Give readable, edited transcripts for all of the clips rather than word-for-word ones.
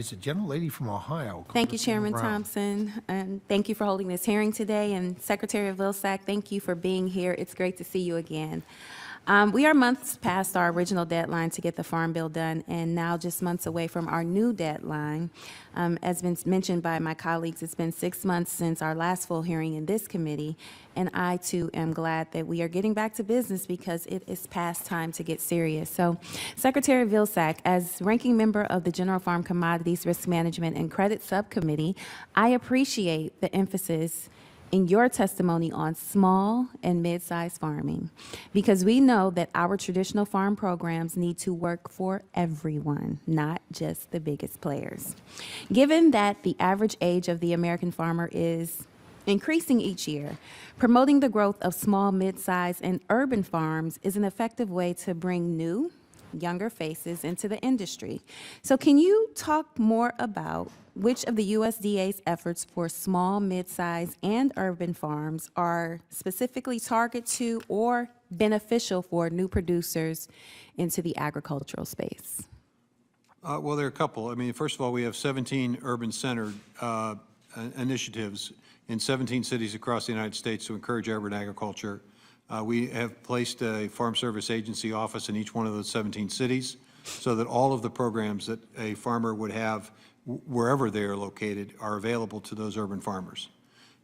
Is a gentlelady from Ohio. Thank you, Congresswoman Chairman Brown. Thompson, and thank you for holding this hearing today. And Secretary Vilsack, thank you for being here. It's great to see you again. We are months past our original deadline to get the Farm Bill done, and now just months away from our new deadline. As been mentioned by my colleagues, it's been 6 months since our last full hearing in this committee, and I, too, am glad that we are getting back to business because it is past time to get serious. So, Secretary Vilsack, as ranking member of the General Farm Commodities Risk Management and Credit Subcommittee, I appreciate the emphasis in your testimony on small and mid-sized farming, because we know that our traditional farm programs need to work for everyone, not just the biggest players. Given that the average age of the American farmer is increasing each year, promoting the growth of small, mid-sized, and urban farms is an effective way to bring new, younger faces into the industry. So can you talk more about which of the USDA's efforts for small, mid-sized, and urban farms are specifically targeted to or beneficial for new producers into the agricultural space? Well, there are a couple. I mean, first of all, we have 17 urban-centered initiatives in 17 cities across the United States to encourage urban agriculture. We have placed a Farm Service Agency office in each one of those 17 cities so that all of the programs that a farmer would have wherever they are located are available to those urban farmers.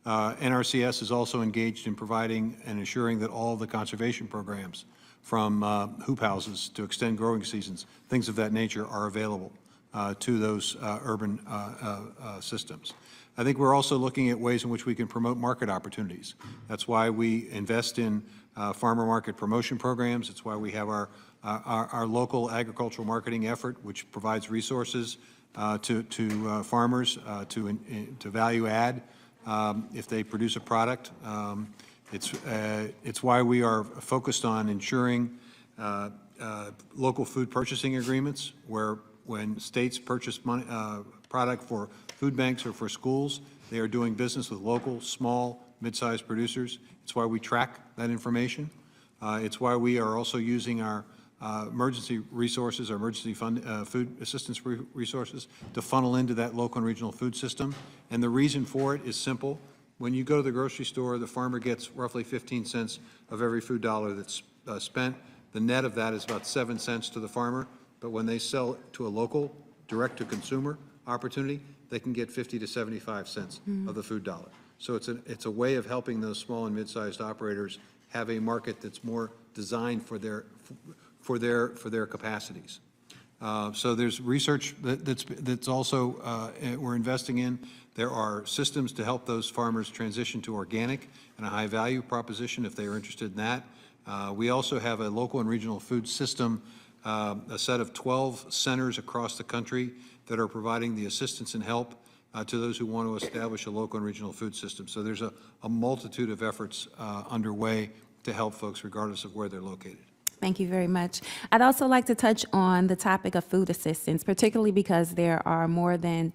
NRCS is also engaged in providing and ensuring that all of the conservation programs, from hoop houses to extend growing seasons, things of that nature, are available to those urban systems. I think we're also looking at ways in which we can promote market opportunities. That's why we invest in farmer market promotion programs. It's why we have our local agricultural marketing effort, which provides resources to farmers to value add if they produce a product. It's why we are focused on ensuring local food purchasing agreements, where when states purchase product for food banks or for schools, they are doing business with local, small, mid-sized producers. It's why we track that information. It's why we are also using our emergency resources, our emergency food assistance resources, to funnel into that local and regional food system. And the reason for it is simple. When you go to the grocery store, the farmer gets roughly 15 cents of every food dollar that's spent. The net of that is about 7 cents to the farmer. But when they sell it to a local, direct-to-consumer opportunity, they can get 50 to 75 cents of the food dollar. So it's a way of helping those small and mid-sized operators have a market that's more designed for their capacities. So there's research that's also we're investing in. There are systems to help those farmers transition to organic and a high-value proposition if they are interested in that. We also have a local and regional food system, a set of 12 centers across the country that are providing the assistance and help to those who want to establish a local and regional food system. So there's a multitude of efforts underway to help folks regardless of where they're located. Thank you very much. I'd also like to touch on the topic of food assistance, particularly because there are more than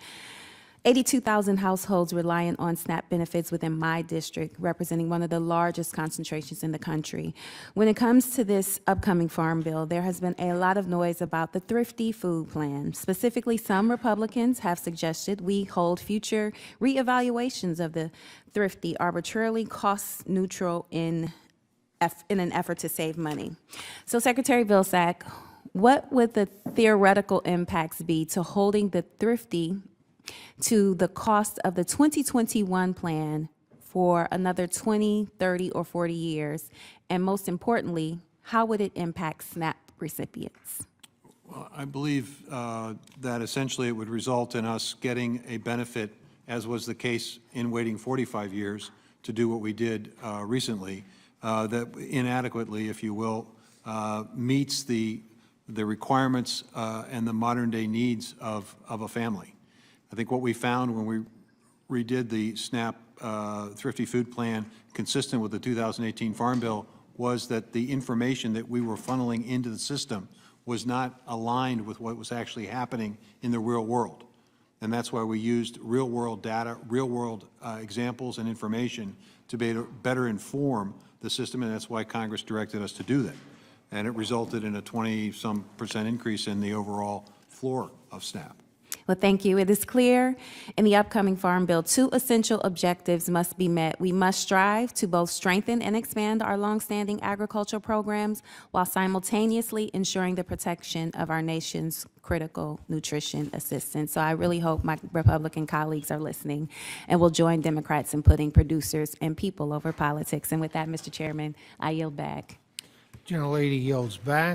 82,000 households reliant on SNAP benefits within my district, representing one of the largest concentrations in the country. When it comes to this upcoming Farm Bill, there has been a lot of noise about the Thrifty Food Plan. Specifically, some Republicans have suggested we hold future reevaluations of the Thrifty arbitrarily cost neutral in an effort to save money. So, Secretary Vilsack, what would the theoretical impacts be to holding the Thrifty to the cost of the 2021 plan for another 20, 30, or 40 years? And most importantly, how would it impact SNAP recipients? Well, I believe that essentially it would result in us getting a benefit, as was the case in waiting 45 years to do what we did recently, that inadequately, if you will, meets the requirements and the modern day needs of a family. I think what we found when we redid the SNAP Thrifty Food Plan consistent with the 2018 Farm Bill was that the information that we were funneling into the system was not aligned with what was actually happening in the real world. And that's why we used real world data, real world examples and information to better inform the system, and that's why Congress directed us to do that. And it resulted in a 20-some% increase in the overall floor of SNAP. Well, thank you. It is clear in the upcoming Farm Bill, two essential objectives must be met. We must strive to both strengthen and expand our longstanding agricultural programs while simultaneously ensuring the protection of our nation's critical nutrition assistance. So I really hope my Republican colleagues are listening and will join Democrats in putting producers and people over politics. And with that, Mr. Chairman, I yield back. Gentlelady yields back.